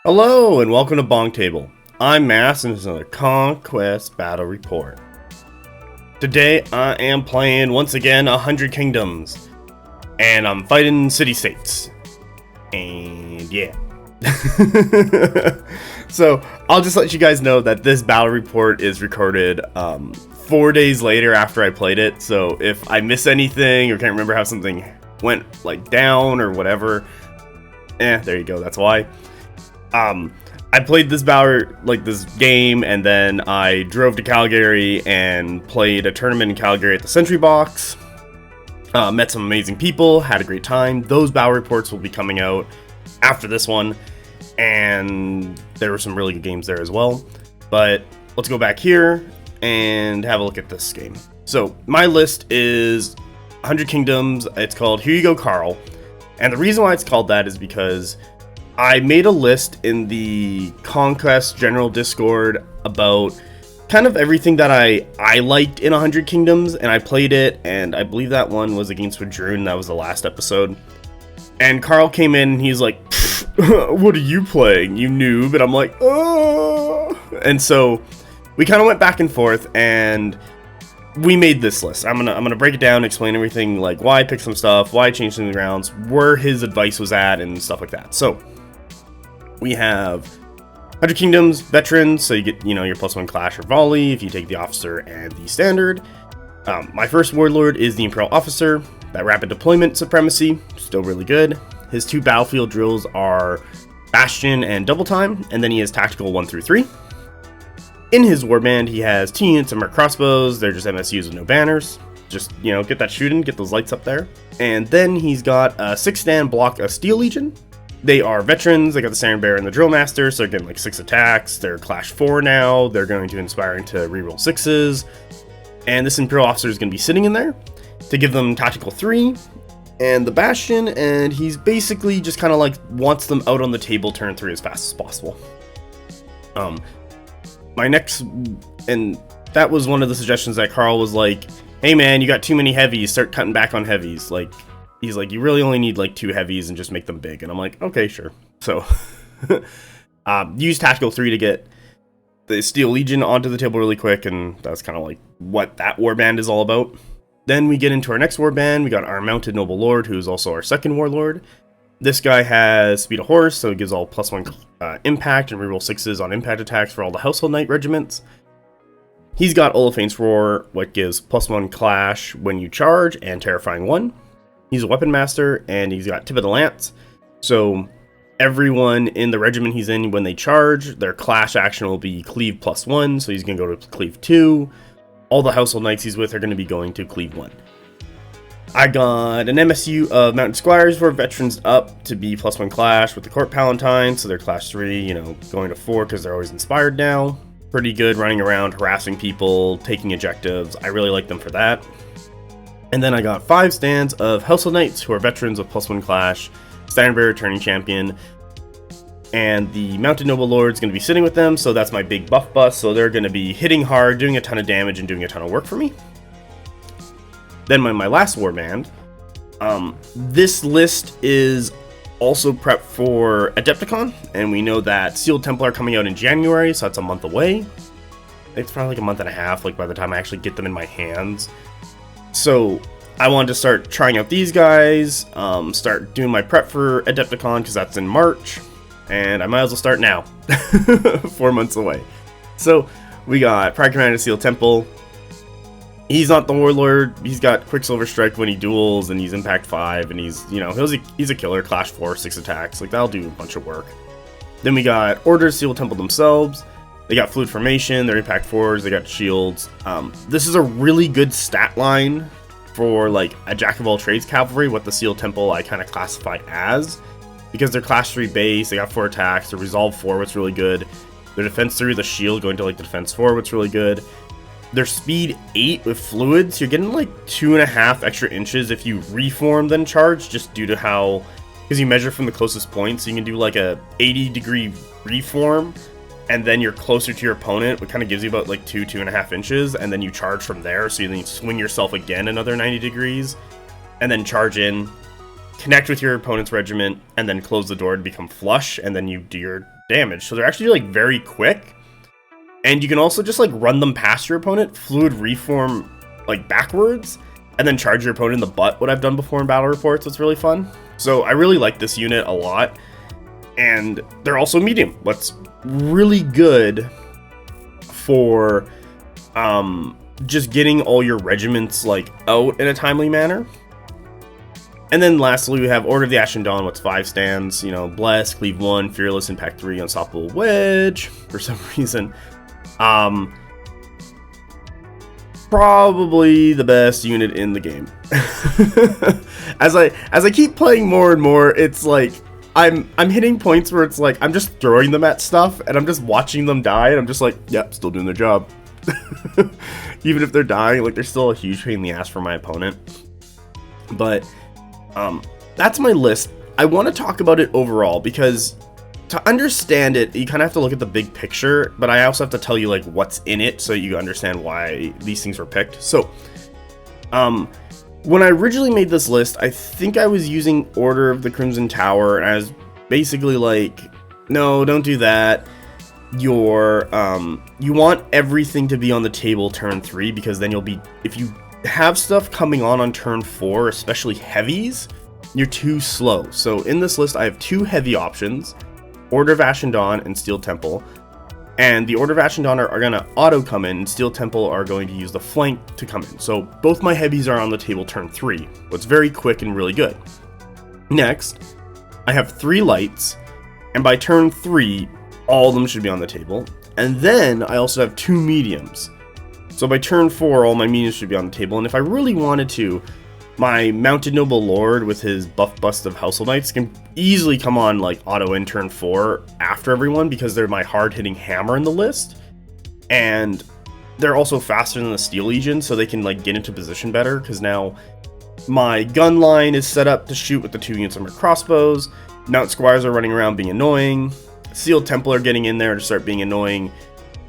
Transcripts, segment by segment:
Hello and welcome to Bong Table. I'm Mass and this is another Conquest battle report. Today I am playing once again 100 Kingdoms and I'm fighting city-states. And yeah. So I'll just let you guys know that this battle report is recorded 4 days later after I played it. So if I miss anything or can't remember how something went like down or whatever, there you go, that's why. I played this this game, and then I drove to Calgary and played a tournament in Calgary at the Sentry Box. Met some amazing people, had a great time. Those battle reports will be coming out after this one, and there were some really good games there as well. But let's go back here and have a look at this game. So my list is 100 Kingdoms. It's called Here You Go, Carl. And the reason why it's called that is because I made a list in the Conquest general Discord about kind of everything that I liked in 100 Kingdoms, and I played it, and I believe that one was against Wadroon. That was the last episode. And Carl came in and he's like, what are you playing, you noob? And I'm like, oh. And so we kind of went back and forth, and we made this list. I'm gonna break it down, explain everything, like why I picked some stuff, why I changed some of the rounds, where his advice was at, and stuff like that. So we have 100 Kingdoms, Veterans, so you get, your +1 Clash or Volley if you take the Officer and the Standard. My first Warlord is the Imperial Officer. That Rapid Deployment Supremacy, still really good. His 2 Battlefield Drills are Bastion and Double Time, and then he has Tactical 1 through 3. In his Warband, he has 2 units of Merc Crossbows. They're just MSUs with no banners. Just, get that shooting, get those lights up there. And then he's got a 6-stand block of Steel Legion. They are veterans. They got the Siren Bear and the Drill Master, so they're getting like 6 attacks. They're Clash 4 now. They're going to inspire into reroll 6s. And this Imperial Officer is going to be sitting in there to give them Tactical 3 and the Bastion, and he's basically just kind of like wants them out on the table turn 3 as fast as possible. My next, and that was one of the suggestions that Carl was like, hey man, you got too many heavies, start cutting back on heavies. Like, he's like, you really only need like 2 heavies and just make them big. And I'm like, okay, sure. So use Tactical 3 to get the Steel Legion onto the table really quick, and that's kind of like what that warband is all about. Then we get into our next warband. We got our Mounted Noble Lord, who's also our second Warlord. This guy has Speed of Horse, so it gives all +1 impact and reroll 6s on impact attacks for all the Household Knight regiments. He's got Oliphane's Roar, what gives +1 Clash when you charge and Terrifying 1. He's a Weapon Master, and he's got Tip of the Lance. So everyone in the regiment he's in, when they charge, their Clash action will be Cleave +1, so he's going to go to Cleave 2. All the Household Knights he's with are going to be going to Cleave 1. I got an MSU of Mountain Squires who are veterans up to be +1 Clash with the Court Palatine, so they're Clash 3, going to 4 because they're always inspired now. Pretty good running around, harassing people, taking objectives. I really like them for that. And then I got 5 stands of Household Knights who are veterans of +1 Clash, Siren Bear, Returning Champion, and the Mounted Noble Lord is going to be sitting with them, so that's my big buff bus, so they're going to be hitting hard, doing a ton of damage, and doing a ton of work for me. Then my last warband. This list is also prepped for Adepticon, and we know that Sealed Temple are coming out in January, so that's a month away. It's probably like a month and a half, like by the time I actually get them in my hands. So I wanted to start trying out these guys, start doing my prep for Adepticon, because that's in March. And I might as well start now, 4 months away. So we got Pride Commander Sealed Temple. He's not the Warlord. He's got Quicksilver Strike when he duels, and he's Impact 5, and he's a killer, Clash 4, 6 attacks. Like, that'll do a bunch of work. Then we got Orders Sealed Temple themselves. They got Fluid Formation, they're Impact 4s, they got shields. This is a really good stat line for like a Jack of all trades cavalry, what the Sealed Temple I kind of classify as. Because they're Clash 3 base, they got 4 attacks, they're Resolve 4, what's really good. Their Defense 3 with a shield going to like the Defense 4, what's really good. Their Speed 8 with fluids, you're getting like 2.5 extra inches if you reform then charge, just due to how, because you measure from the closest point, so you can do like a 80-degree reform, and then you're closer to your opponent, which kind of gives you about like 2.5 inches, and then you charge from there, so you then swing yourself again another 90 degrees, and then charge in connect with your opponent's regiment, and then close the door to become flush, and then you do your damage. So they're actually like very quick, and you can also just like run them past your opponent, fluid reform like backwards, and then charge your opponent in the butt, what I've done before in battle reports. It's really fun. So I really like this unit a lot, and they're also medium. What's really good for just getting all your regiments like out in a timely manner. And then lastly, we have Order of the Ashen Dawn. What's 5 stands? You know, Bless, Cleave 1, Fearless, Impact 3, Unstoppable Wedge. For some reason, probably the best unit in the game. as I keep playing more and more, it's like I'm hitting points where it's like I'm just throwing them at stuff and I'm just watching them die, and I'm just like, yep, still doing their job. Even if they're dying, like they're still a huge pain in the ass for my opponent. But that's my list. I want to talk about it overall because to understand it, you kind of have to look at the big picture, but I also have to tell you like what's in it so you understand why these things were picked. So, when I originally made this list, I think I was using Order of the Crimson Tower, and I was basically like, no, don't do that. You want everything to be on the table turn 3, because then you'll be, if you have stuff coming on turn 4, especially heavies, you're too slow. So in this list, I have 2 heavy options, Order of Ashen Dawn and Steel Temple. And the Order of Ashen Dawn are going to auto come in, and Steel Temple are going to use the flank to come in. So both my heavies are on the table turn 3. It's very quick and really good. Next, I have 3 lights, and by turn 3, all of them should be on the table. And then I also have 2 mediums. So by turn 4, all my mediums should be on the table. And if I really wanted to, my Mounted Noble Lord with his buff bust of Household Knights can easily come on like auto in turn 4 after everyone, because they're my hard-hitting hammer in the list. And they're also faster than the Steel Legion, so they can like get into position better, because now my gun line is set up to shoot with the 2 units of my crossbows. Mount Squires are running around being annoying. Steel Temple are getting in there to start being annoying.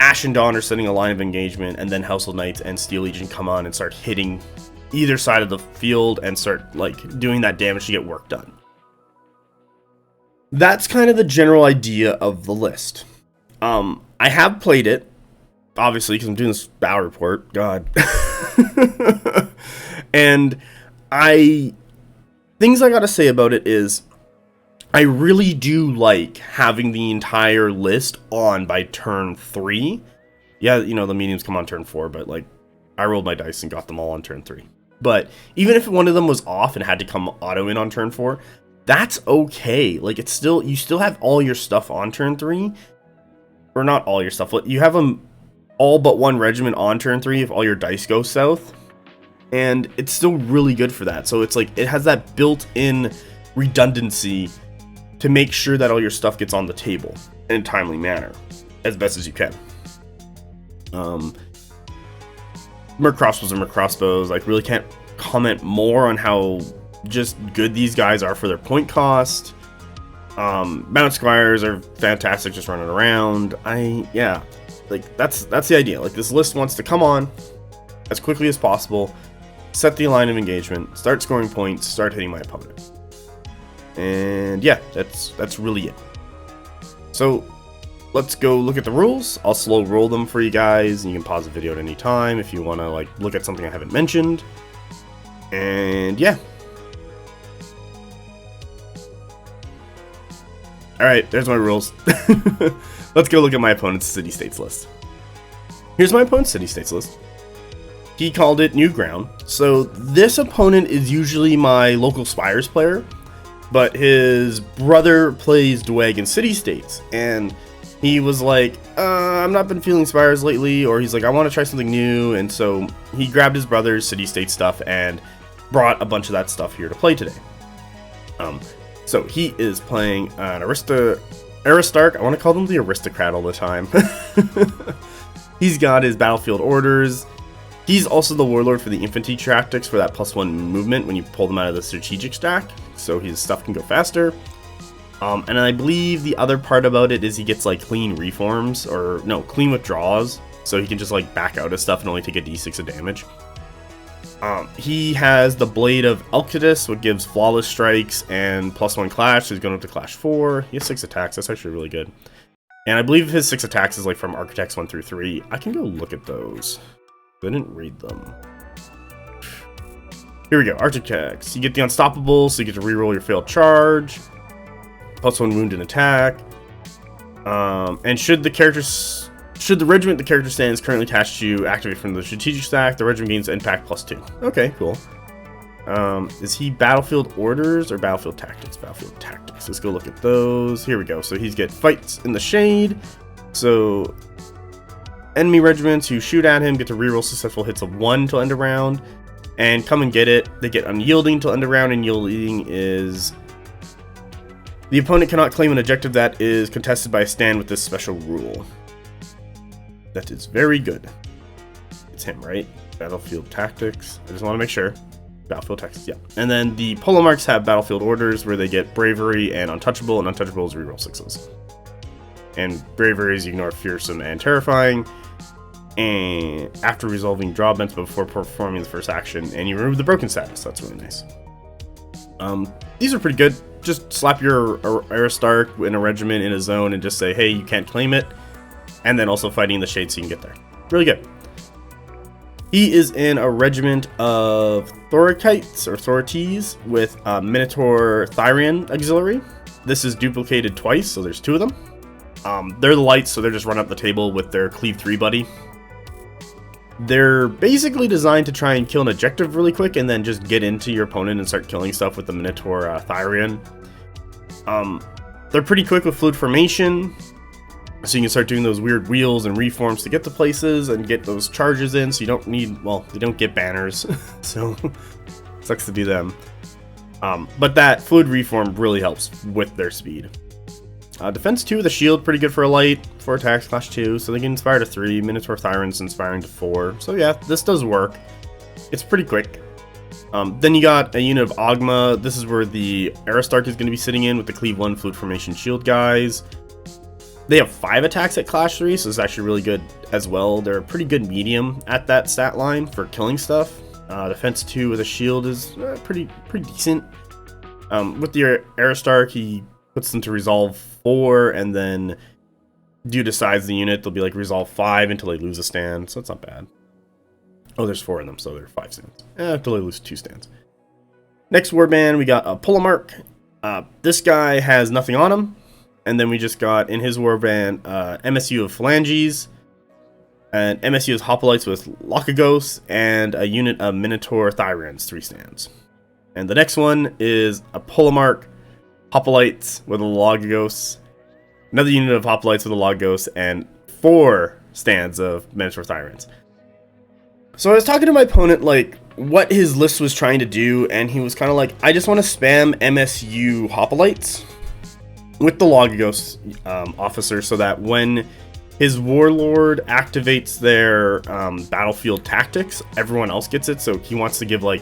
Ashen Dawn are setting a line of engagement, and then Household Knights and Steel Legion come on and start hitting either side of the field and start like doing that damage to get work done. That's kind of the general idea of the list. I have played it, obviously, because I'm doing this battle report. God. And things I gotta say about it is, I really do like having the entire list on by turn 3. Yeah, you know, the mediums come on turn 4, but like I rolled my dice and got them all on turn 3. But even if one of them was off and had to come auto in on turn 4, that's okay. Like it's still, you still have all your stuff on turn 3. Or not all your stuff. You have them all but one regiment on turn 3 if all your dice go south. And it's still really good for that. So it's like, it has that built-in redundancy to make sure that all your stuff gets on the table in a timely manner, as best as you can. Merc crossbows and merc crossbows, like really can't comment more on how just good these guys are for their point cost. Mount Squires are fantastic just running around. Yeah, like that's the idea. Like this list wants to come on as quickly as possible, set the line of engagement, start scoring points, start hitting my opponent. And yeah, that's really it. So let's go look at the rules. I'll slow roll them for you guys, and you can pause the video at any time if you want to like look at something I haven't mentioned. And yeah. Alright, there's my rules. Let's go look at my opponent's city-states list. Here's my opponent's city-states list. He called it New Ground. So this opponent is usually my local Spires player, but his brother plays Dweg in city-states, and he was like, I've not been feeling Spires lately, or he's like, I want to try something new, and so he grabbed his brother's city-state stuff and brought a bunch of that stuff here to play today. So he is playing an Aristarch. I want to call them the Aristocrat all the time. He's got his battlefield orders. He's also the warlord for the infantry tactics for that +1 movement when you pull them out of the strategic stack, so his stuff can go faster. And I believe the other part about it is he gets like clean reforms, or no, clean withdrawals, so he can just like back out of stuff and only take a d6 of damage. He has the Blade of Elkidus, which gives flawless strikes and +1 clash, so he's going up to clash 4. He has 6 attacks, that's actually really good. And I believe his 6 attacks is like from Architects 1 through 3. I can go look at those. I didn't read them. Here we go, Architects. You get the Unstoppable, so you get to reroll your failed charge. +1 wound and attack. And should the regiment the character stands currently attached to activate from the strategic stack, the regiment gains impact +2. Okay, cool. Is he Battlefield Orders or Battlefield Tactics? Battlefield Tactics. Let's go look at those. Here we go. So he's get Fights in the Shade. So enemy regiments who shoot at him get to reroll successful hits of 1 till end of round. And Come and Get It. They get Unyielding till end of round, and Yielding is... The opponent cannot claim an objective that is contested by a stand with this special rule. That is very good. It's him, right? Battlefield Tactics. I just want to make sure. Battlefield Tactics, yeah. And then the polo marks have Battlefield Orders, where they get Bravery and Untouchable, and Untouchable is reroll 6s. And Bravery is ignore Fearsome and Terrifying, and after resolving draw events before performing the first action, and you remove the broken status. That's really nice. These are pretty good. Just slap your Aristarch in a regiment in a zone and just say, hey, you can't claim it. And then also fighting the shade so you can get there. Really good. He is in a regiment of Thorikites or Thorites with Minotaur Thyrian Auxiliary. This is duplicated twice, so there's 2 of them. They're the lights, so they're just running up the table with their Cleave 3 buddy. They're basically designed to try and kill an objective really quick and then just get into your opponent and start killing stuff with the Minotaur Thyrian. They're pretty quick with Fluid Formation, so you can start doing those weird wheels and reforms to get to places and get those charges in, so you don't need, well, they don't get banners, so sucks to do them. But that Fluid Reform really helps with their speed. Defense 2 with a shield, pretty good for a light, 4 attacks, clash 2, so they can inspire to 3, Minotaur Thyrian's inspiring to 4, so yeah, this does work. It's pretty quick. Then you got a unit of Ogma. This is where the Aristarch is going to be sitting in with the Cleave 1 Fluid Formation shield guys. They have 5 attacks at clash 3, so it's actually really good as well. They're a pretty good medium at that stat line for killing stuff. Defense 2 with a shield is pretty decent. With the Aristarch, he puts them to resolve 4, and then due to size of the unit, they'll be like resolve 5 until they lose a stand, so it's not bad. Oh, there's 4 of them, so there are 5 stands. Until they lose 2 stands. Next warband, we got a Polomark. This guy has nothing on him, and then we just got in his warband MSU of Phalanges, and MSU is Hoplites with Lockagos, and a unit of Minotaur Thyrians, 3 stands. And the next one is a Polomark Hoplites with a Logos, another unit of Hoplites with a Logos, and 4 stands of Minotaur Thyrians. So I was talking to my opponent, like, what his list was trying to do, and he was kind of like, I just want to spam MSU Hoplites with the Logos officer, so that when his Warlord activates their Battlefield Tactics, everyone else gets it, so he wants to give, like,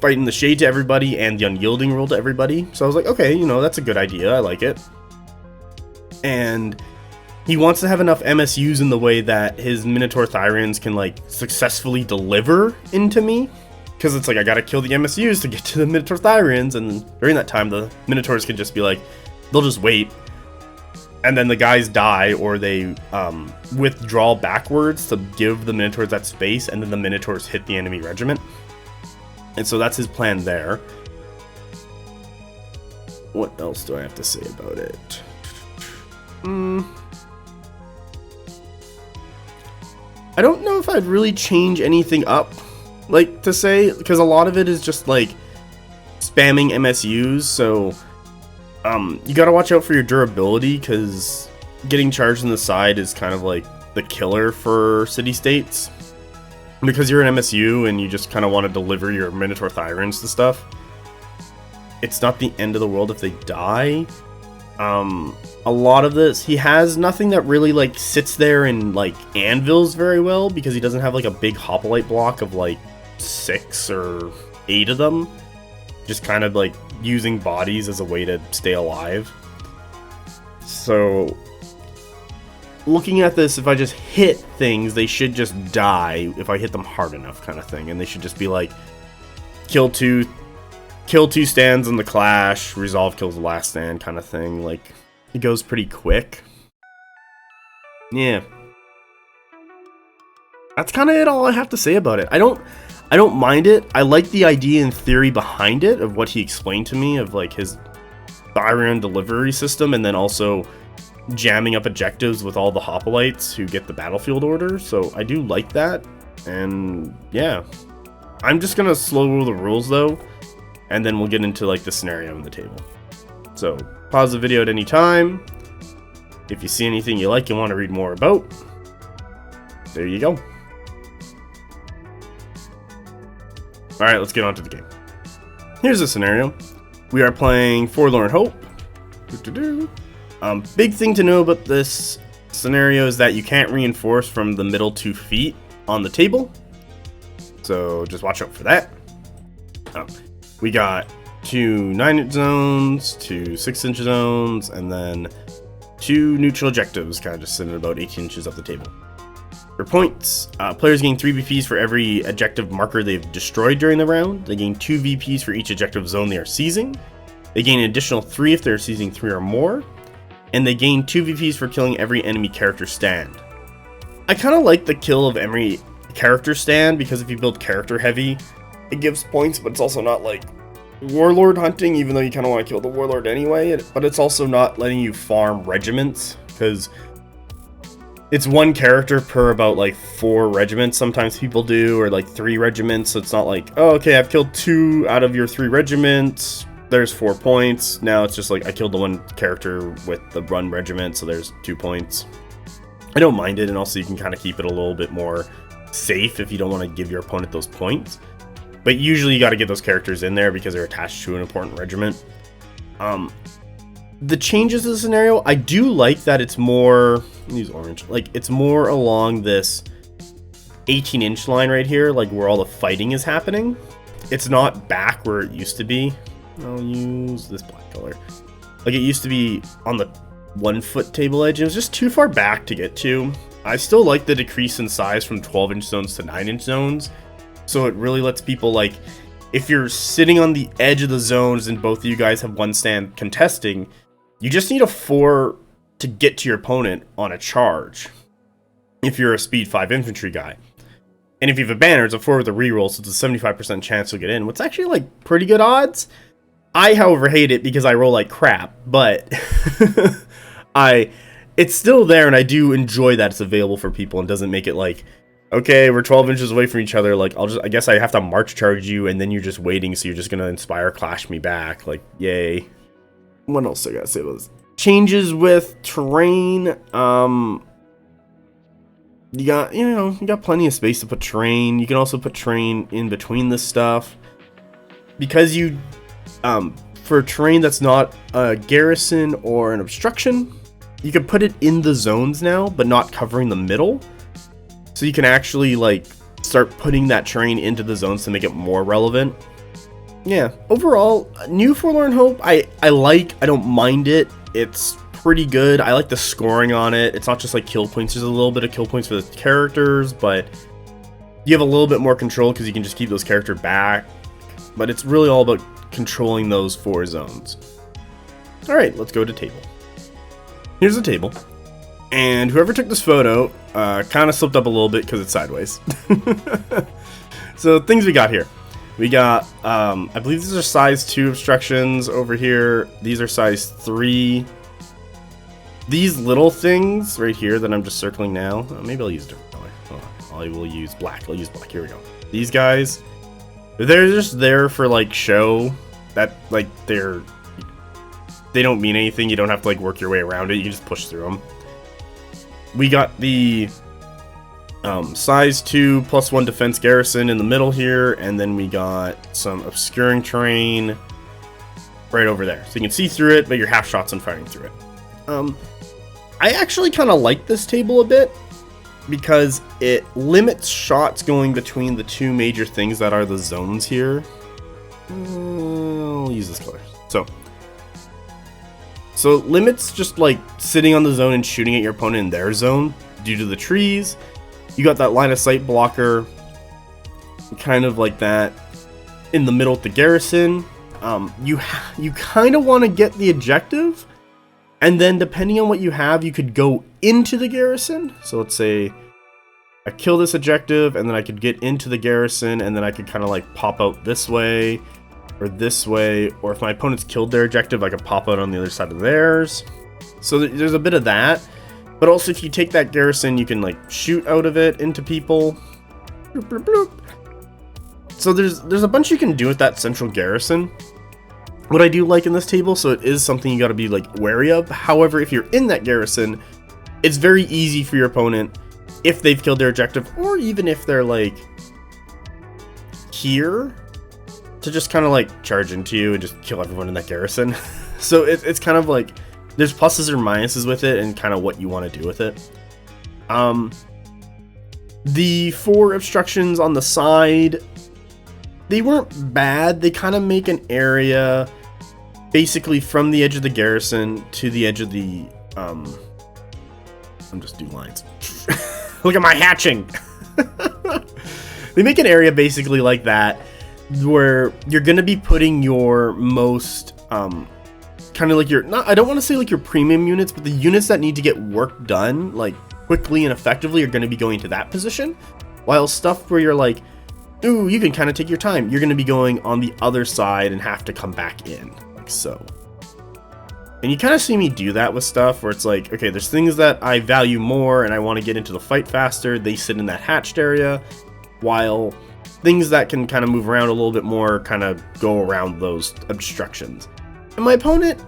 Fighting the Shade to everybody and the Unyielding rule to everybody. So I was like, okay, you know, that's a good idea. I like it. And he wants to have enough MSUs in the way that his Minotaur Thyrians can, like, successfully deliver into me. Because it's like, I gotta kill the MSUs to get to the Minotaur Thyrians. And during that time, the Minotaurs can just be like, they'll just wait. And then the guys die, or they withdraw backwards to give the Minotaurs that space. And then the Minotaurs hit the enemy regiment. And so that's his plan there. What else do I have to say about it? I don't know if I'd really change anything up, like, to say, because a lot of it is just, like, spamming MSUs, so, you gotta watch out for your durability, because getting charged in the side is kind of, like, the killer for city-states. Because you're an MSU and you just kind of want to deliver your Minotaur Thyrians to stuff, it's not the end of the world if they die. A lot of this, he has nothing that really, like, sits there and, like, anvils very well, because he doesn't have, like, a big Hoplite block of, like, 6 or 8 of them. Just kind of, like, using bodies as a way to stay alive. So looking at this, if I just hit things, they should just die if I hit them hard enough, kind of thing. And they should just be like, kill two stands in the clash, resolve kills the last stand, kind of thing. Like, it goes pretty quick. Yeah. That's kind of all I have to say about it. I don't mind it. I like the idea and theory behind it, of what he explained to me, of like his Byron delivery system, and then also jamming up objectives with all the hoplites who get the battlefield order. So I do like that. And yeah, I'm just gonna slow roll the rules though, and then we'll get into like the scenario in the table. So pause the video at any time. If you see anything you like and want to read more about, there you go. Alright, let's get on to the game. Here's the scenario. We are playing Forlorn Hope. Big thing to know about this scenario is that you can't reinforce from the middle 2 feet on the table. So just watch out for that. We got 2 9-inch zones, 2 6-inch zones, and then 2 neutral objectives, kind of just sitting about 18 inches up the table. For points, players gain 3 VPs for every objective marker they've destroyed during the round. They gain 2 VPs for each objective zone they are seizing. They gain an additional 3 if they're seizing 3 or more. And they gain 2 VPs for killing every enemy character stand. I kind of like the kill of every character stand, because if you build character heavy, it gives points, but it's also not like Warlord hunting, even though you kind of want to kill the Warlord anyway. But it's also not letting you farm regiments, because it's 1 character per about like 4 regiments sometimes people do, or like 3 regiments. So it's not like, oh, okay, I've killed 2 out of your 3 regiments, there's 4 points. Now it's just like, I killed the 1 character with the run regiment, so there's 2 points. I don't mind it, and also you can kind of keep it a little bit more safe if you don't want to give your opponent those points. But usually you got to get those characters in there because they're attached to an important regiment. The changes to the scenario, I do like that it's more, use orange, like it's more along this 18-inch line right here, like where all the fighting is happening. It's not back where it used to be. I'll use this black color. Like, it used to be on the 1-foot table edge. It was just too far back to get to. I still like the decrease in size from 12-inch zones to 9-inch zones. So it really lets people, like, if you're sitting on the edge of the zones and both of you guys have 1 stand contesting, you just need a 4 to get to your opponent on a charge, if you're a speed 5 infantry guy. And if you have a banner, it's a 4 with a reroll, so it's a 75% chance you'll get in. What's actually, like, pretty good odds. I, however, hate it because I roll like crap, but it's still there, and I do enjoy that it's available for people and doesn't make it like, okay, we're 12 inches away from each other, like, I guess I have to march charge you, and then you're just waiting, so you're just gonna inspire clash me back, like, yay. What else I gotta say about this? Changes with terrain. You got plenty of space to put terrain. You can also put terrain in between this stuff, because you for terrain that's not a garrison or an obstruction, you can put it in the zones now, but not covering the middle. So you can actually like start putting that terrain into the zones to make it more relevant. Yeah, overall, new Forlorn Hope, I don't mind it. It's pretty good. I like the scoring on it. It's not just like kill points. There's a little bit of kill points for the characters, but you have a little bit more control because you can just keep those characters back. But it's really all about controlling those 4 zones. Alright, let's go to table. Here's the table. And whoever took this photo kind of slipped up a little bit because it's sideways. So things we got here. We got, I believe these are size 2 obstructions over here. These are size 3. These little things right here that I'm just circling now. Maybe I'll use a different color. Oh, I will use black. I'll use black. Here we go. These guys, they're just there for like show. That like they don't mean anything. You don't have to like work your way around it. You can just push through them. We got the size 2 +1 defense garrison in the middle here, and then we got some obscuring terrain right over there. So you can see through it, but you're half shots and firing through it. I actually kind of like this table a bit because it limits shots going between the 2 major things that are the zones here. I'll use this color. So So limits just like sitting on the zone and shooting at your opponent in their zone due to the trees. You got that line of sight blocker, kind of like that in the middle at the garrison. You kind of want to get the objective, and then depending on what you have, you could go into the garrison. So let's say I kill this objective, and then I could get into the garrison, and then I could kind of like pop out this way, or this way, or if my opponent's killed their objective, I could pop out on the other side of theirs. So there's a bit of that. But also, if you take that garrison, you can like shoot out of it into people. Bloop, bloop, bloop. So there's a bunch you can do with that central garrison. What I do like in this table, so it is something you got to be like wary of. However, if you're in that garrison, it's very easy for your opponent, if they've killed their objective, or even if they're like here, to just kind of like charge into you and just kill everyone in that garrison. So it's kind of like there's pluses or minuses with it, and kind of what you want to do with it. The 4 obstructions on the side, they weren't bad. They kind of make an area basically from the edge of the garrison to the edge of the I'm just doing lines. Look at my hatching. They make an area basically like that, where you're gonna be putting your most kind of like your, not, I don't want to say like your premium units, but the units that need to get work done like quickly and effectively are going to be going to that position, while stuff where you're like, ooh, you can kind of take your time, you're going to be going on the other side and have to come back in, like so. And you kind of see me do that with stuff where it's like, okay, there's things that I value more and I want to get into the fight faster, they sit in that hatched area, while things that can kind of move around a little bit more kind of go around those obstructions. And my opponent,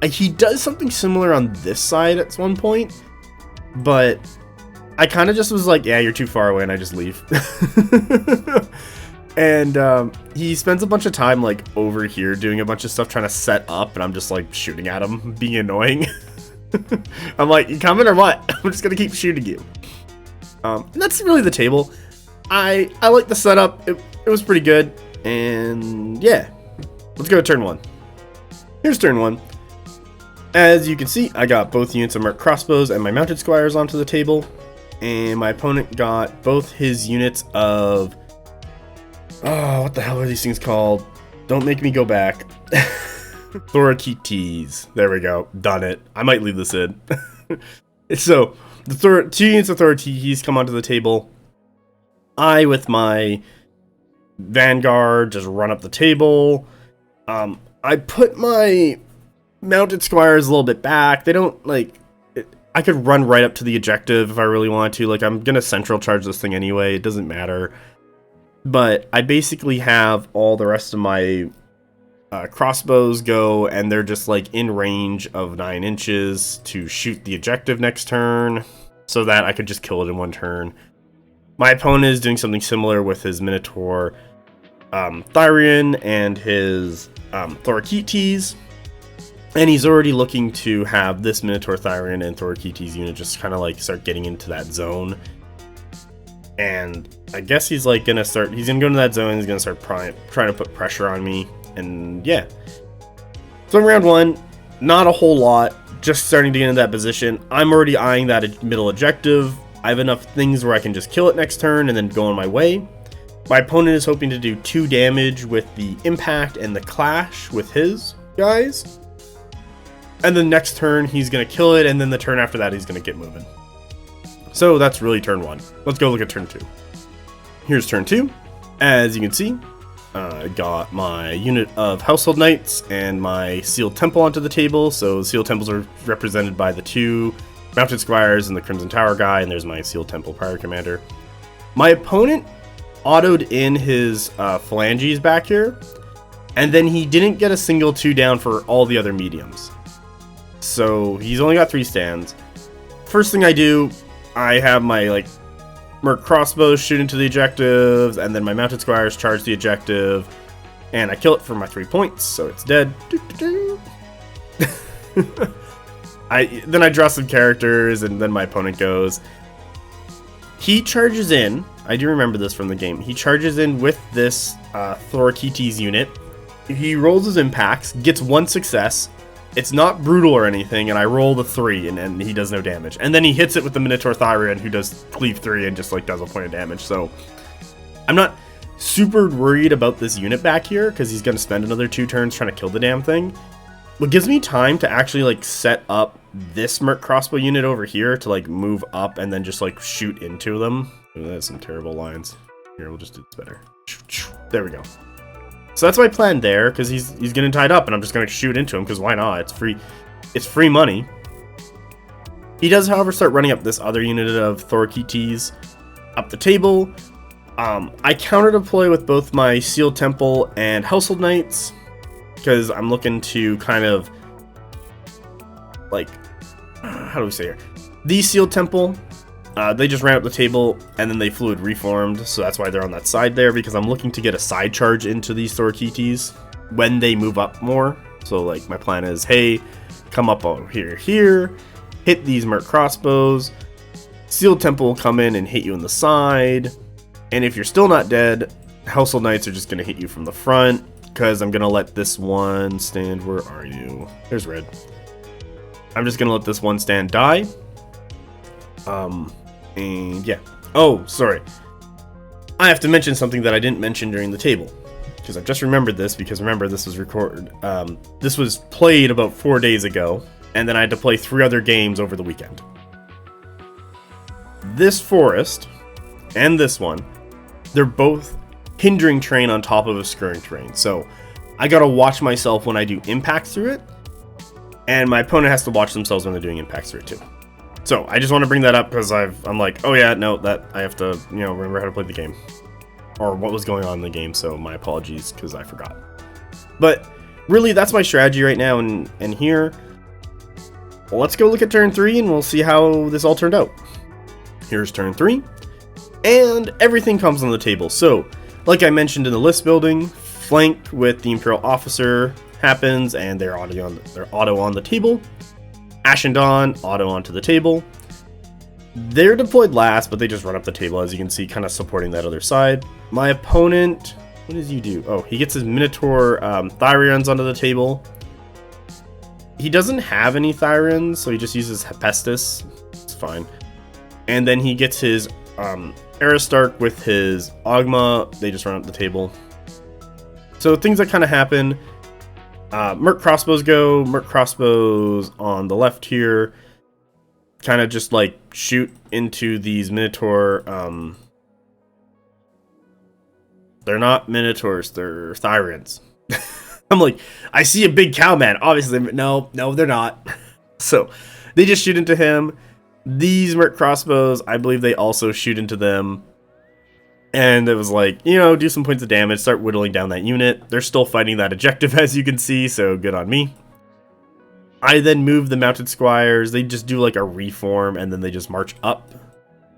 he does something similar on this side at one point, but I kind of just was like, yeah, you're too far away, and I just leave. And he spends a bunch of time like over here doing a bunch of stuff trying to set up, and I'm just like shooting at him, being annoying. I'm like, you coming or what? I'm just gonna keep shooting you. And that's really the table. I like the setup. It was pretty good, and yeah, let's go to turn 1. Here's turn 1. As you can see, I got both units of marked crossbows and my mounted squires onto the table, and my opponent got both his units of, oh, what the hell are these things called? Don't make me go back. Thorakites. There we go. Done it. I might leave this in. So, the 2 units of Thorakites come onto the table. I, with my Vanguard, just run up the table. I put my mounted squires a little bit back. They don't, like, I could run right up to the objective if I really want to. Like, I'm gonna central charge this thing anyway. It doesn't matter. But I basically have all the rest of my crossbows go, and they're just, like, in range of 9 inches to shoot the objective next turn, so that I could just kill it in 1 turn. My opponent is doing something similar with his Minotaur Thyrian and his Thorakites, and he's already looking to have this Minotaur Thyrian and Thorakites unit just kind of like start getting into that zone. And I guess he's like gonna start, he's gonna go into that zone, he's gonna start trying to put pressure on me, and yeah. So in round 1, not a whole lot, just starting to get into that position. I'm already eyeing that middle objective. I have enough things where I can just kill it next turn and then go on my way. My opponent is hoping to do 2 damage with the impact and the clash with his guys. And then next turn, he's going to kill it, and then the turn after that, he's going to get moving. So that's really turn 1. Let's go look at turn 2. Here's turn 2. As you can see, I got my unit of Household Knights and my Sealed Temple onto the table. So Sealed Temples are represented by the 2 Mounted Squires and the Crimson Tower guy, and there's my Sealed Temple Prior Commander. My opponent autoed in his phalanges back here, and then he didn't get a single 2 down for all the other mediums. So he's only got 3 stands. First thing I do, I have my like Merc crossbows shoot into the objectives, and then my Mounted Squires charge the objective, and I kill it for my 3 points, so it's dead. Then I draw some characters, and then my opponent goes. He charges in. I do remember this from the game. He charges in with this Thorakites unit. He rolls his impacts, gets 1 success, It's not brutal or anything, and I roll the 3, and he does no damage. And then he hits it with the Minotaur Thyrian, who does cleave 3 and just like does a point of damage. So I'm not super worried about this unit back here, because he's going to spend another 2 turns trying to kill the damn thing. What gives me time to actually like set up this Merc Crossbow unit over here to like move up and then just like shoot into them. Ooh, that's some terrible lines. Here, we'll just do this better. There we go. So that's my plan there, because he's getting tied up, and I'm just going to shoot into him, because why not? It's free money. He does, however, start running up this other unit of Thorakites up the table. I counter deploy with both my Sealed Temple and Household Knights, because I'm looking to kind of, like, how do we say here? The Sealed Temple, they just ran up the table, and then they fluid reformed, so that's why they're on that side there, because I'm looking to get a side charge into these Thorakites when they move up more. So, like, my plan is, hey, come up over here, hit these Merc Crossbows, Sealed Temple will come in and hit you in the side, and if you're still not dead, Household Knights are just going to hit you from the front, because I'm going to let this one stand. Where are you? There's red. I'm just going to let this one stand die. And yeah. Oh, sorry. I have to mention something that I didn't mention during the table, because I've just remembered this, because remember, this was recorded. This was played about 4 days ago, and then I had to play 3 other games over the weekend. This forest and this one, they're both hindering terrain on top of obscuring terrain. So I gotta watch myself when I do impacts through it, and my opponent has to watch themselves when they're doing impacts through it too. So I just want to bring that up, because I'm like, oh yeah, no, that I have to, remember how to play the game, or what was going on in the game. So my apologies, because I forgot. But really, that's my strategy right now. And here, well, let's go look at turn 3, and we'll see how this all turned out. Here's turn 3, and everything comes on the table. So, like I mentioned in the list building, flank with the Imperial Officer happens, and they're auto on the table. Ashen Dawn, auto onto the table. They're deployed last, but they just run up the table, as you can see, kind of supporting that other side. My opponent, what does he do? Oh, he gets his Minotaur Thyrians onto the table. He doesn't have any Thyrians, so he just uses Hephaestus. It's fine. And then he gets his Aristarch with his Ogma. They just run up the table. So things that kind of happen. Merc Crossbows go. Merc Crossbows on the left here. Kind of just like shoot into these Minotaur. They're not Minotaurs. They're Thyrians. I'm like, I see a big cow man. Obviously, no, they're not. So they just shoot into him. These Merc Crossbows, I believe they also shoot into them. And it was like, do some points of damage, start whittling down that unit. They're still fighting that objective, as you can see, so good on me. I then move the Mounted Squires. They just do like a reform, and then they just march up.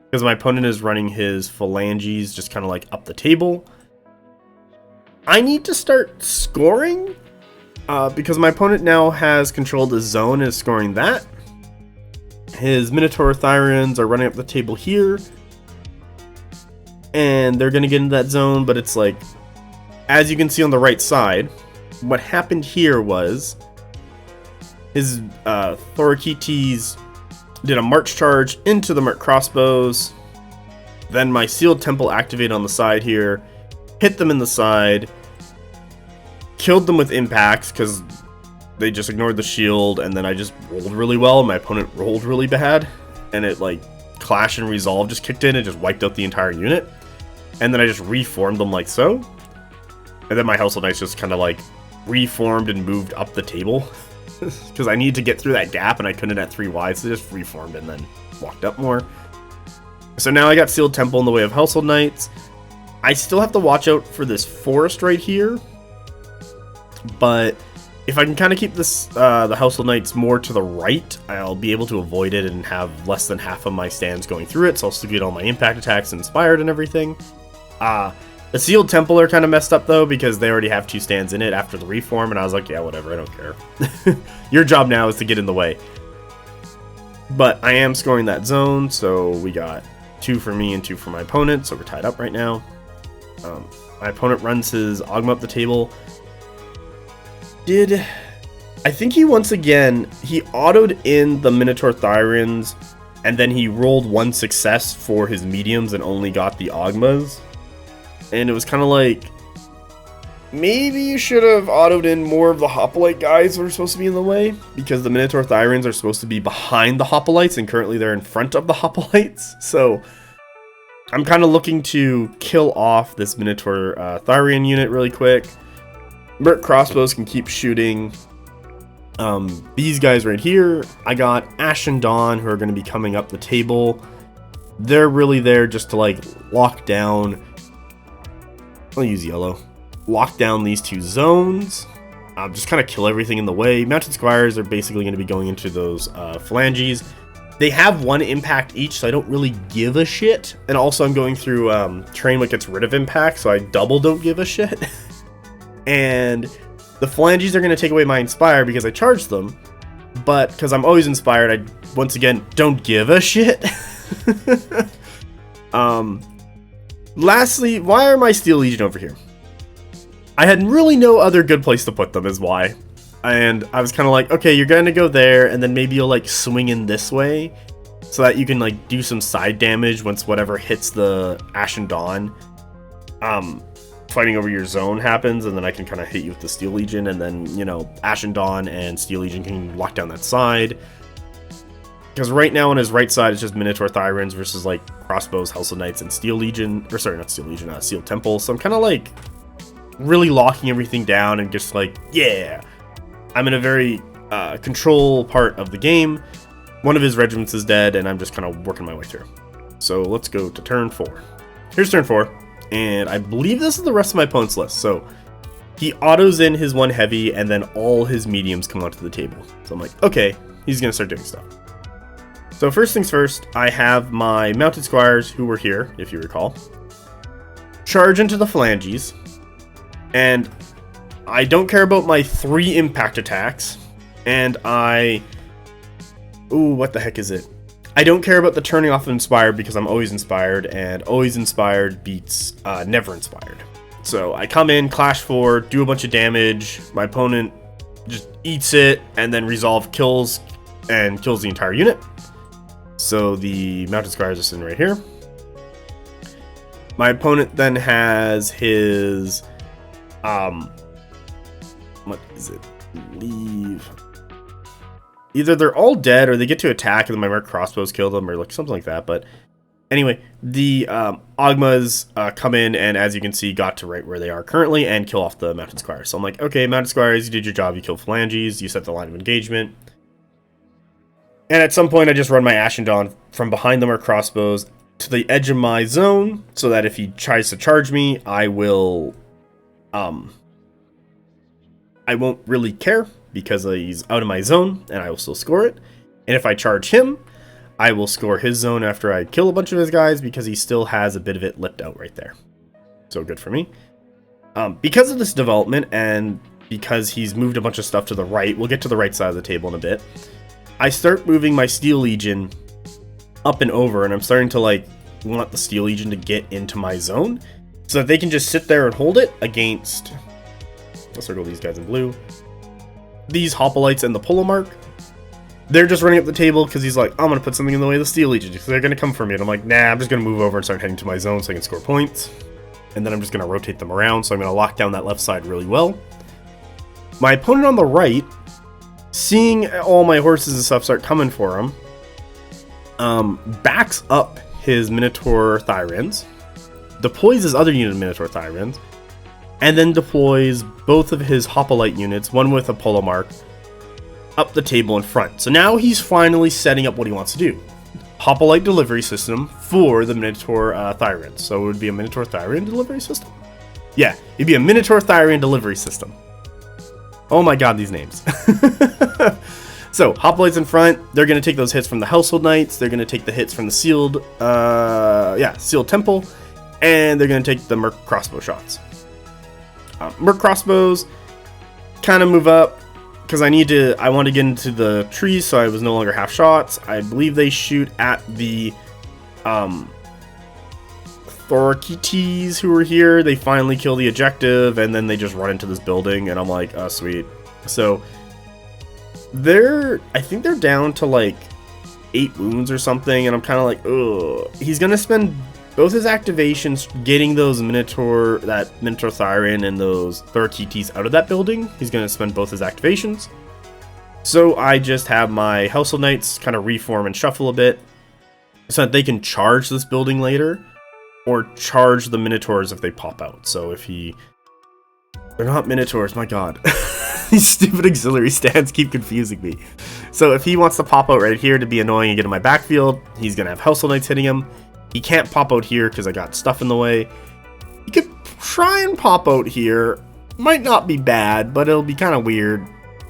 Because my opponent is running his phalanges just kind of like up the table. I need to start scoring, because my opponent now has controlled the zone and is scoring that. His Minotaur Thyrians are running up the table here. And they're going to get into that zone, but it's like, as you can see on the right side, what happened here was his Thorakites did a march charge into the Merc Crossbows. Then my Sealed Temple activated on the side here, hit them in the side, killed them with impacts because they just ignored the shield, and then I just rolled really well, and my opponent rolled really bad, and it like Clash and Resolve just kicked in and just wiped out the entire unit. And then I just reformed them like so. And then my Household Knights just kind of like reformed and moved up the table. Because I needed to get through that gap, and I couldn't at 3 wide, so just reformed and then walked up more. So now I got Sealed Temple in the way of Household Knights. I still have to watch out for this forest right here. But if I can kind of keep this the Household Knights more to the right, I'll be able to avoid it and have less than half of my stands going through it, so I'll still get all my impact attacks inspired and everything. The Sealed Temple are kind of messed up, though, because they already have 2 stands in it after the reform, and I was like, yeah, whatever, I don't care. Your job now is to get in the way. But I am scoring that zone, so we got 2 for me and 2 for my opponent, so we're tied up right now. My opponent runs his Ogma up the table. Did I think he once again, he autoed in the Minotaur Thyrans, and then he rolled one success for his mediums and only got the Ogmas. And it was kind of like, maybe you should have autoed in more of the Hoplite guys who are supposed to be in the way, because the Minotaur Thyrans are supposed to be behind the Hoplites, and currently they're in front of the Hoplites. So I'm kind of looking to kill off this Minotaur Thyrian unit really quick. Merc crossbows can keep shooting these guys right here. I got Ash and Dawn, who are going to be coming up the table. They're really there just to like lock down. I'll use yellow. Lock down these two zones. Just kind of kill everything in the way. Mounted Squires are basically going to be going into those phalanges. They have one impact each, so I don't really give a shit. And also I'm going through terrain that gets rid of impact, so I double don't give a shit. And the phalanges are going to take away my Inspire because I charged them. But because I'm always inspired, I, once again, don't give a shit. Lastly, why are my Steel Legion over here? I had really no other good place to put them is why. And I was kind of like, okay, you're going to go there, and then maybe you'll like swing in this way so that you can like do some side damage once whatever hits the Ash and Dawn fighting over your zone happens, and then I can kind of hit you with the Steel Legion, and then, you know, Ash and Dawn and Steel Legion can lock down that side. Because right now on his right side, it's just Minotaur Thyrans versus like Crossbows, House of Knights, and Steel Legion. Or sorry, not Steel Legion, Steel Temple. So I'm kind of like really locking everything down and just like, yeah, I'm in a very control part of the game. One of his regiments is dead, and I'm just kind of working my way through. So let's go to turn 4. Here's turn 4, and I believe this is the rest of my opponent's list. So he autos in his one heavy, and then all his mediums come onto the table. So I'm like, okay, he's going to start doing stuff. So first things first, I have my Mounted Squires, who were here, if you recall, charge into the phalanges, and I don't care about my 3 impact attacks, and ooh, what the heck is it? I don't care about the turning off of Inspired because I'm always inspired, and always inspired beats never inspired. So I come in, clash 4, do a bunch of damage, my opponent just eats it, and then resolve kills, and kills the entire unit. So the Mounted Squires are sitting right here. My opponent then has his, what is it? Leave. Either they're all dead or they get to attack and then my Merc crossbows kill them or like something like that. But anyway, the Ogmas come in and, as you can see, got to right where they are currently and kill off the Mounted Squires. So I'm like, okay, Mounted Squires, you did your job. You killed phalanges. You set the line of engagement. And at some point, I just run my Ash and Dawn from behind them or crossbows to the edge of my zone, so that if he tries to charge me, I will, I won't really care because he's out of my zone, and I will still score it. And if I charge him, I will score his zone after I kill a bunch of his guys because he still has a bit of it lipped out right there. So good for me. Because of this development, and because he's moved a bunch of stuff to the right, we'll get to the right side of the table in a bit. I start moving my Steel Legion up and over, and I'm starting to like want the Steel Legion to get into my zone so that they can just sit there and hold it against, let's circle these guys in blue, these Hoplites and the Polomark. They're just running up the table because he's like, I'm going to put something in the way of the Steel Legion because they're going to come for me. And I'm like, nah, I'm just going to move over and start heading to my zone so I can score points. And then I'm just going to rotate them around, so I'm going to lock down that left side really well. My opponent on the right, seeing all my horses and stuff start coming for him, backs up his Minotaur Thyrans, deploys his other unit of Minotaur Thyrans, and then deploys both of his Hoplite units, one with a Polomark, up the table in front. So now he's finally setting up what he wants to do. Hoplite delivery system for the Minotaur Thyrans. So it would be a Minotaur Thyrian delivery system? Yeah, it'd be a Minotaur Thyrian delivery system. Oh my god, these names. So, Hoplites in front, they're going to take those hits from the Household Knights, they're going to take the hits from the Sealed Temple, and they're going to take the Merc crossbow shots. Merc crossbows kind of move up, because I want to get into the trees, so I was no longer half shots. I believe they shoot at the Thorkites who were here. They finally kill the objective, and then they just run into this building, and I'm like, oh, sweet. So I think they're down to like 8 wounds or something, and I'm kind of like, ugh. He's gonna spend both his activations getting those Minotaur Tharian and those Thorakites out of that building. He's gonna spend both his activations. So I just have my Household Knights kind of reform and shuffle a bit so that they can charge this building later, or charge the Minotaurs if they pop out. So if they're not Minotaurs, my god. These stupid auxiliary stands keep confusing me. So if he wants to pop out right here to be annoying and get in my backfield, he's gonna have Household Knights hitting him. He can't pop out here because I got stuff in the way. He could try and pop out here. Might not be bad, but it'll be kind of weird.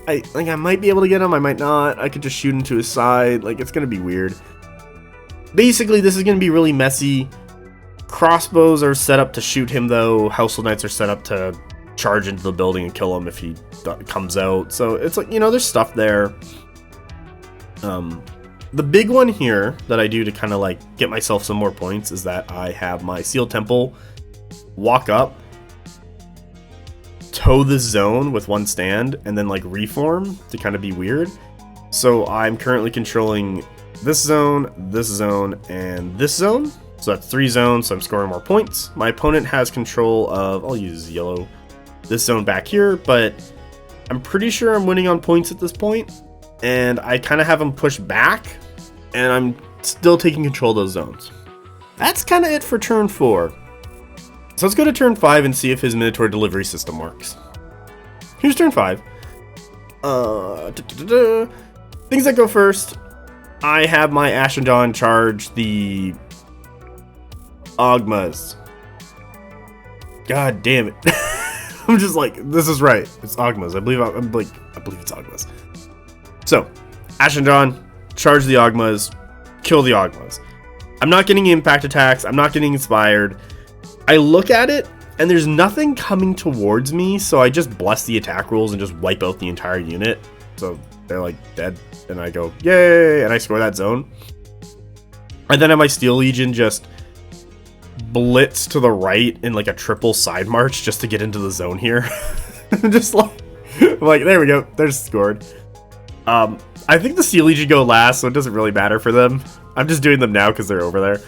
I might be able to get him, I might not. I could just shoot into his side. Like, it's gonna be weird. Basically, this is gonna be really messy. Crossbows are set up to shoot him, though. Household Knights are set up to charge into the building and kill him if he comes out. So it's like, you know, there's stuff there. The big one here that I do to kind of like get myself some more points is that I have my Sealed Temple walk up, tow this zone with one stand, and then like reform to kind of be weird. So I'm currently controlling this zone, and this zone. So that's 3 zones, so I'm scoring more points. My opponent has control of, I'll use yellow, this zone back here, but I'm pretty sure I'm winning on points at this point. And I kind of have him push back, and I'm still taking control of those zones. That's kind of it for turn 4. So let's go to turn 5 and see if his Minotaur delivery system works. Here's turn 5. Things that go first. I have my Ashen Dawn charge the Ogmas. God damn it. I'm just like, this is right. It's Ogmas. I believe it's Ogmas. So, Ashen Dawn, charge the Ogmas, kill the Ogmas. I'm not getting impact attacks. I'm not getting inspired. I look at it, and there's nothing coming towards me, so I just bless the attack rules and just wipe out the entire unit. So they're like dead, and I go, yay, and I score that zone. And then I have my Steel Legion just blitz to the right in like a triple side march just to get into the zone here. Just like there we go, they're scored. I think the Steel Legion go last, so it doesn't really matter for them. I'm just doing them now because they're over there.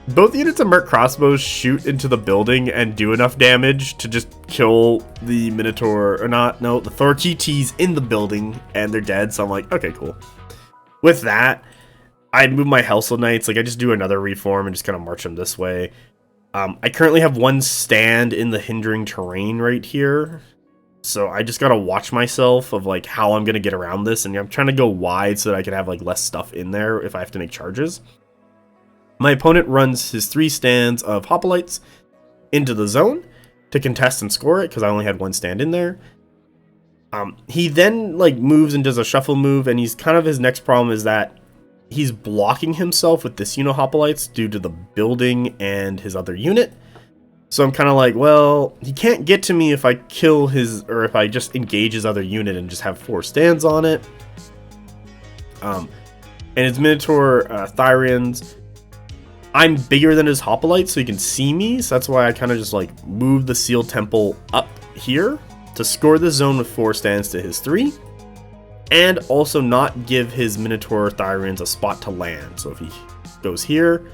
Both units of Merc Crossbows shoot into the building and do enough damage to just kill the Minotaur, or not, no, the Thorakites in the building, and they're dead, so I'm like, okay, cool. With that, I move my Household Knights, like I just do another reform and just kind of march them this way. I currently have one stand in the hindering terrain right here, so I just gotta watch myself of like how I'm gonna get around this, and I'm trying to go wide so that I can have like less stuff in there if I have to make charges. My opponent runs his 3 stands of Hoplites into the zone to contest and score it because I only had one stand in there. He then like moves and does a shuffle move, and he's kind of, his next problem is that he's blocking himself with this Hoplites due to the building and his other unit. So I'm kind of like, well, he can't get to me if I kill his, or if I just engage his other unit and just have 4 stands on it. And his Minotaur Tharians, I'm bigger than his Hoplites, so he can see me. So that's why I kind of just like move the Sealed Temple up here to score the zone with 4 stands to his 3. And also not give his Minotaur Tharians a spot to land. So if he goes here,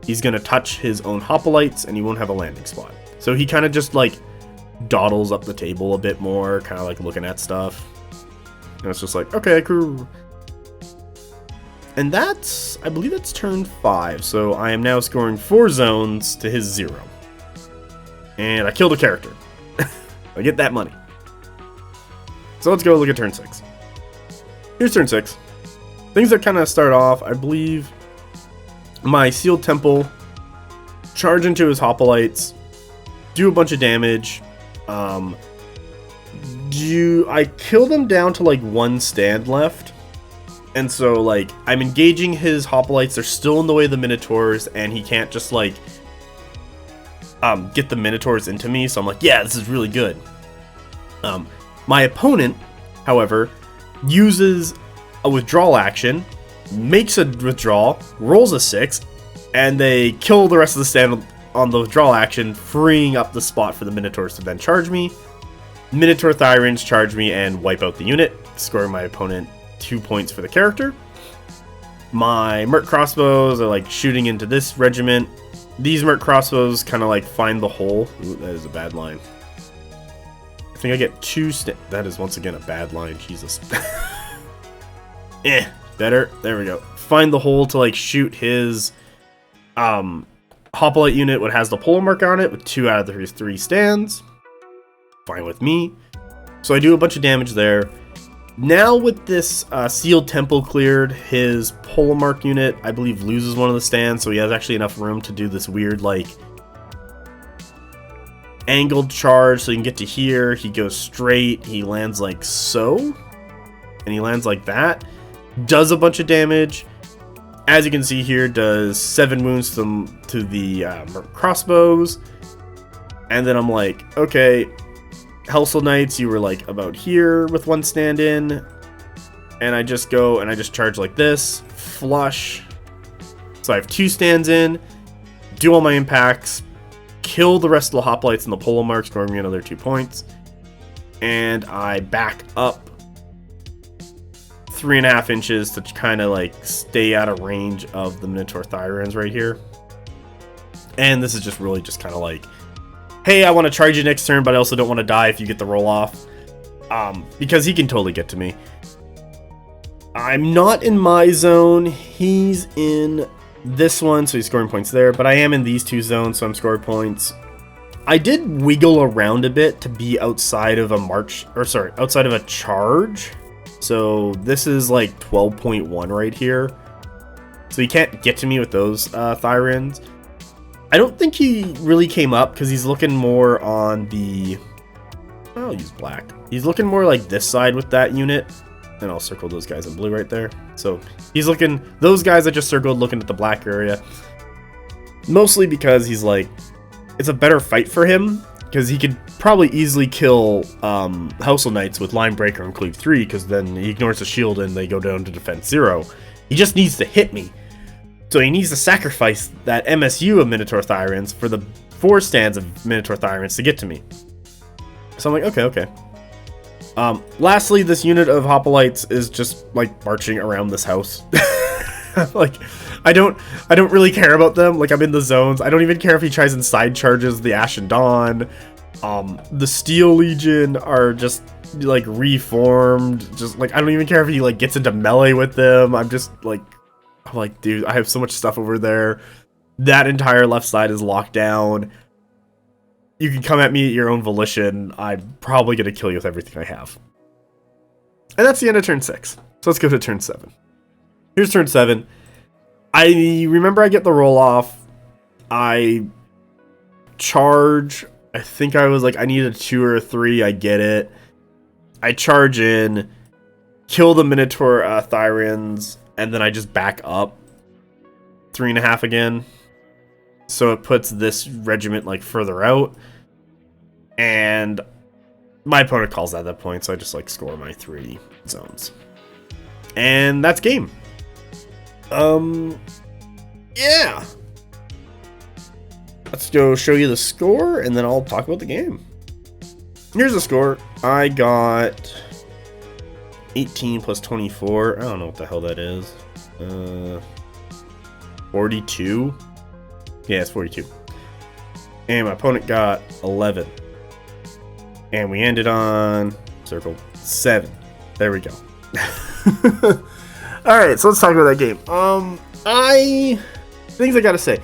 he's going to touch his own Hoplites and he won't have a landing spot. So he kind of just like dawdles up the table a bit more, kind of like looking at stuff. And it's just like, okay, cool. And that's, I believe that's turn 5. So I am now scoring 4 zones to his 0. And I killed a character. I get that money. So let's go look at turn 6. Here's turn 6. Things that kind of start off, I believe, my Sealed Temple, charge into his Hoplites, do a bunch of damage. I kill them down to like 1 stand left. And so like I'm engaging his Hoplites, they're still in the way of the Minotaurs, and he can't just like get the Minotaurs into me. So I'm like, yeah, this is really good. My opponent, however, uses a withdrawal action, makes a withdrawal, rolls a 6, and they kill the rest of the stand on the withdrawal action, freeing up the spot for the Minotaurs to then charge me. Minotaur Tharians charge me and wipe out the unit, scoring my opponent 2 points for the character. My Merc crossbows are like shooting into this regiment. These Merc crossbows kind of like find the hole. Ooh, that is a bad line. I think I get 2 that is once again a bad line. Jesus. Better. There we go. Find the hole to like shoot his hoplite unit, what has the pole mark on it, with 2 out of the 3 stands. Fine with me. So I do a bunch of damage there. Now with this sealed temple cleared, his pole mark unit, I believe, loses one of the stands, so he has actually enough room to do this weird, like, angled charge, so you can get to here. He goes straight, he lands like so, and he lands like that. Does a bunch of damage. As you can see here, does 7 wounds to the crossbows. And then I'm like, okay, Hellsoul Knights, you were like about here with 1 stand in. And I just go and I just charge like this, flush. So I have 2 stands in, do all my impacts, kill the rest of the hoplites and the polo mark, scoring me another 2 points. And I back up 3.5 inches to kind of like stay out of range of the Minotaur Thyrans right here. And this is just really just kind of like, hey, I want to charge you next turn, but I also don't want to die if you get the roll off. Because he can totally get to me. I'm not in my zone. He's in this one, so he's scoring points there. But I am in these 2 zones, so I'm scoring points. I did wiggle around a bit to be outside of a outside of a charge. So this is like 12.1 right here. So he can't get to me with those Thyrans. I don't think he really came up because he's looking more on the... I'll use black. He's looking more like this side with that unit. And I'll circle those guys in blue right there. So he's looking... Those guys I just circled looking at the black area. Mostly because he's like... It's a better fight for him. Because he could probably easily kill Hellsoul Knights with Line Breaker and Cleave 3. Because then he ignores the shield and they go down to defense 0. He just needs to hit me. So he needs to sacrifice that MSU of Minotaur Thyrans for the 4 stands of Minotaur Thyrans to get to me. So I'm like, okay. Lastly, this unit of Hoplites is just like marching around this house. Like, I don't really care about them. Like, I'm in the zones. I don't even care if he tries and side charges the Ashen Dawn. The Steel Legion are just like reformed. Just like, I don't even care if he like gets into melee with them. I'm like, dude, I have so much stuff over there. That entire left side is locked down. You can come at me at your own volition. I'm probably going to kill you with everything I have. And that's the end of turn 6. So let's go to turn 7. Here's turn 7. I remember I get the roll off. I charge. I think I was like, I need a 2 or a 3. I get it. I charge in. Kill the Minotaur Thyrans. And then I just back up 3.5 again. So it puts this regiment like further out. And my opponent calls at that point, so I just like score my 3 zones. And that's game. Yeah. Let's go show you the score and then I'll talk about the game. Here's the score. I got 18 plus 24. I don't know what the hell that is. 42. Yeah, it's 42. And my opponent got 11. And we ended on circle 7. There we go. Alright, so let's talk about that game. Things I gotta say.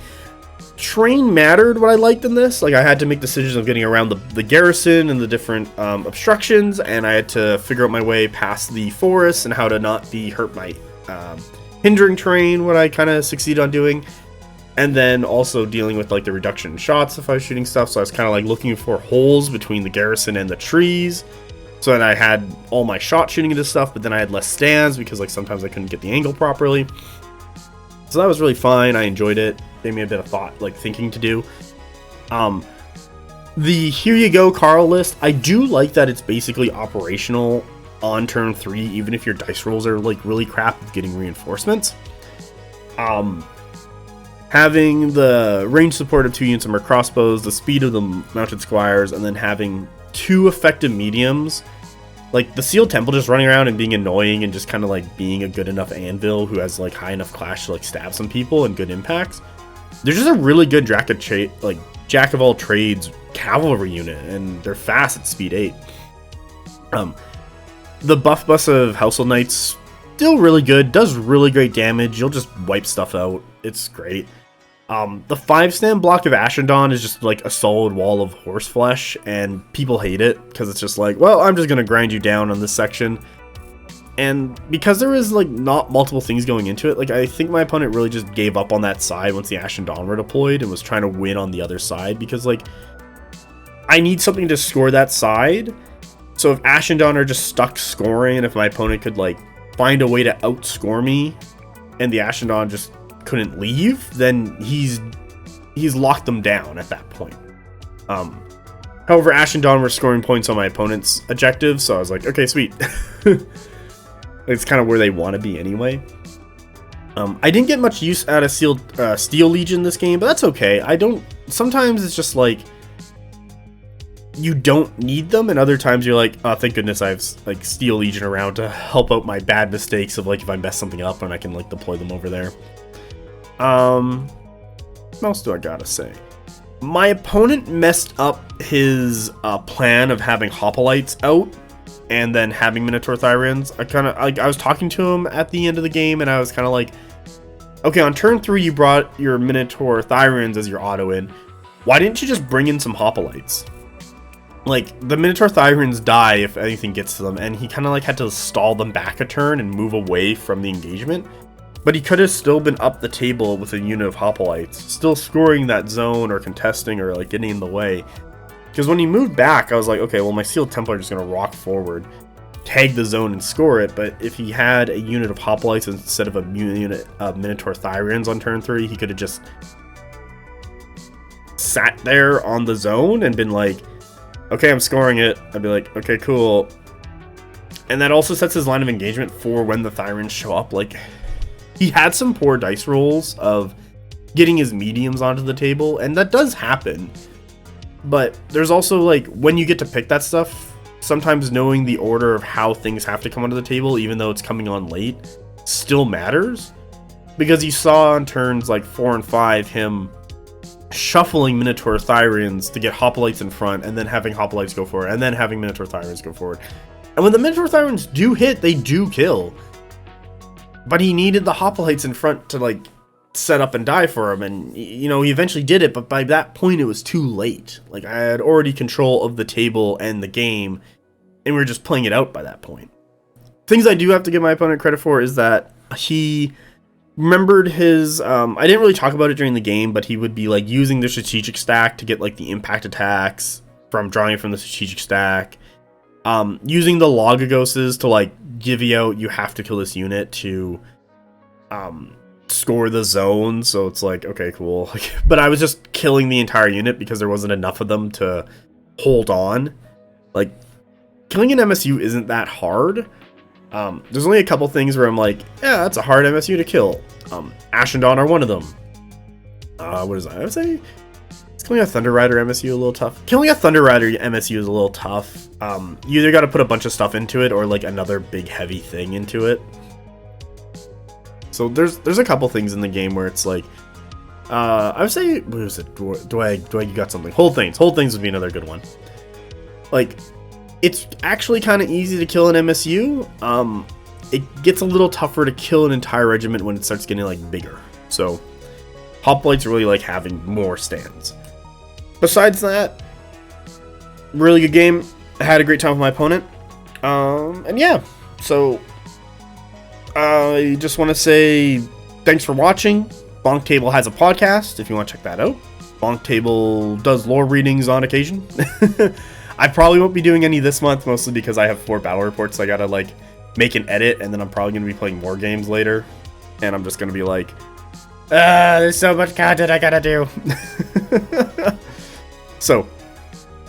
Train mattered what I liked in this. Like, I had to make decisions of getting around the garrison and the different obstructions, and I had to figure out my way past the forest and how to not be hurt by hindering terrain, what I kind of succeeded on doing. And then also dealing with like the reduction in shots if I was shooting stuff. So I was kind of like looking for holes between the garrison and the trees. So then I had all my shots shooting into stuff, but then I had less stands because like sometimes I couldn't get the angle properly. So that was really fine. I enjoyed it. Gave me a bit of thought, like thinking to do. The here you go Carl list, I do like that it's basically operational on turn 3, even if your dice rolls are like really crap with getting reinforcements. Having the range support of 2 units of more crossbows, the speed of the mounted squires, and then having 2 effective mediums Like, the Sealed Temple just running around and being annoying and just kind of, like, being a good enough anvil who has, like, high enough clash to, like, stab some people and good impacts. They're just a really good jack of all trades cavalry unit, and they're fast at speed 8. The buff bus of Household Knights, still really good, does really great damage. You'll just wipe stuff out. It's great. The 5-stand block of Ashendon is just like a solid wall of horseflesh, and people hate it because it's just like, well, I'm just gonna grind you down on this section. And because there is like not multiple things going into it, like I think my opponent really just gave up on that side once the Ashendon were deployed and was trying to win on the other side, because like I need something to score that side. So if Ashendon are just stuck scoring, and if my opponent could like find a way to outscore me and the Ashendon just couldn't leave, then he's locked them down at that point. However, Ashendon were scoring points on my opponent's objective, so I was like, okay, sweet. It's kind of where they want to be anyway. I didn't get much use out of Steel Legion this game, but that's okay. Sometimes it's just like you don't need them, and other times you're like, oh, thank goodness I have like Steel Legion around to help out my bad mistakes of like if I mess something up and I can like deploy them over there. What else do I gotta say? My opponent messed up his plan of having Hoplites out and then having Minotaur Thyrans. I was talking to him at the end of the game, and I was kind of like, okay, on turn 3 you brought your Minotaur Thyrans as your auto in. Why didn't you just bring in some Hoplites? Like, the Minotaur Thyrans die if anything gets to them, and he kind of like had to stall them back a turn and move away from the engagement. But he could have still been up the table with a unit of Hoplites, still scoring that zone or contesting or like getting in the way. Because when he moved back, I was like, okay, well my Sealed Templar is just going to rock forward, tag the zone and score it. But if he had a unit of Hoplites instead of a unit of Minotaur Thyrans on turn 3, he could have just sat there on the zone and been like, okay, I'm scoring it. I'd be like, okay, cool. And that also sets his line of engagement for when the Thyrans show up. Like, he had some poor dice rolls of getting his mediums onto the table, and that does happen. But there's also, like, when you get to pick that stuff, sometimes knowing the order of how things have to come onto the table, even though it's coming on late, still matters. Because you saw on turns like 4 and 5 him shuffling Minotaur Thyrans to get Hoplites in front, and then having Hoplites go forward, and then having Minotaur Thyrans go forward. And when the Minotaur Thyrans do hit, they do kill. But he needed the Hoplites in front to, like, set up and die for him, and, you know, he eventually did it, but by that point it was too late. Like, I had already control of the table and the game, and we were just playing it out by that point. Things I do have to give my opponent credit for is that he remembered his, I didn't really talk about it during the game, but he would be, like, using the strategic stack to get, like, the impact attacks from drawing from the strategic stack. Using the Logagoses to, like, divvy out, you have to kill this unit to score the zone. So it's like, okay, cool. But I was just killing the entire unit because there wasn't enough of them to hold on. Like, killing an MSU isn't that hard. There's only a couple things where I'm like, yeah, that's a hard MSU to kill. Ashendon are one of them. What is that? I would say killing a Thunder Rider MSU a little tough. Killing a Thunder Rider MSU is a little tough. You either got to put a bunch of stuff into it or like another big heavy thing into it. So there's a couple things in the game where it's like, I would say, what was it? Dweg, you got something. Hold things would be another good one. Like, it's actually kind of easy to kill an MSU. It gets a little tougher to kill an entire regiment when it starts getting like bigger. So Hoplites really like having more stands. Besides that, really good game. I had a great time with my opponent. And yeah, so I just want to say thanks for watching. Bonk Table has a podcast if you want to check that out. Bonk Table does lore readings on occasion. I probably won't be doing any this month, mostly because I have 4 battle reports I gotta like make an edit, and then I'm probably gonna be playing more games later, and I'm just gonna be like, there's so much content I gotta do. So,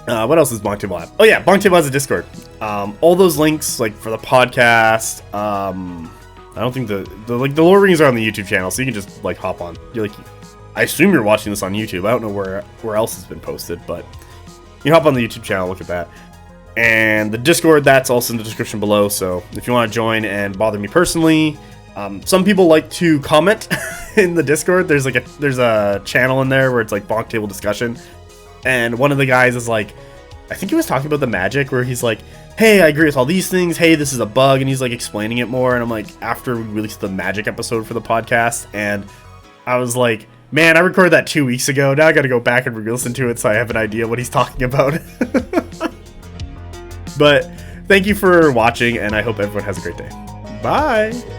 what else is Bonk Table have? Oh yeah, Bonk Table has a Discord. All those links, like for the podcast, I don't think the lore readings are on the YouTube channel, so you can just like hop on. You're like, I assume you're watching this on YouTube. I don't know where else it's been posted, but you hop on the YouTube channel, look at that. And the Discord, that's also in the description below. So if you want to join and bother me personally, some people like to comment in the Discord. There's a channel in there where it's like bonk table discussion. And one of the guys is like, I think he was talking about the magic, where he's like, hey, I agree with all these things. Hey, this is a bug. And he's like explaining it more. And I'm like, after we released the magic episode for the podcast, and I was like, man, I recorded that 2 weeks ago. Now I got to go back and re-listen to it so I have an idea what he's talking about. But thank you for watching, and I hope everyone has a great day. Bye!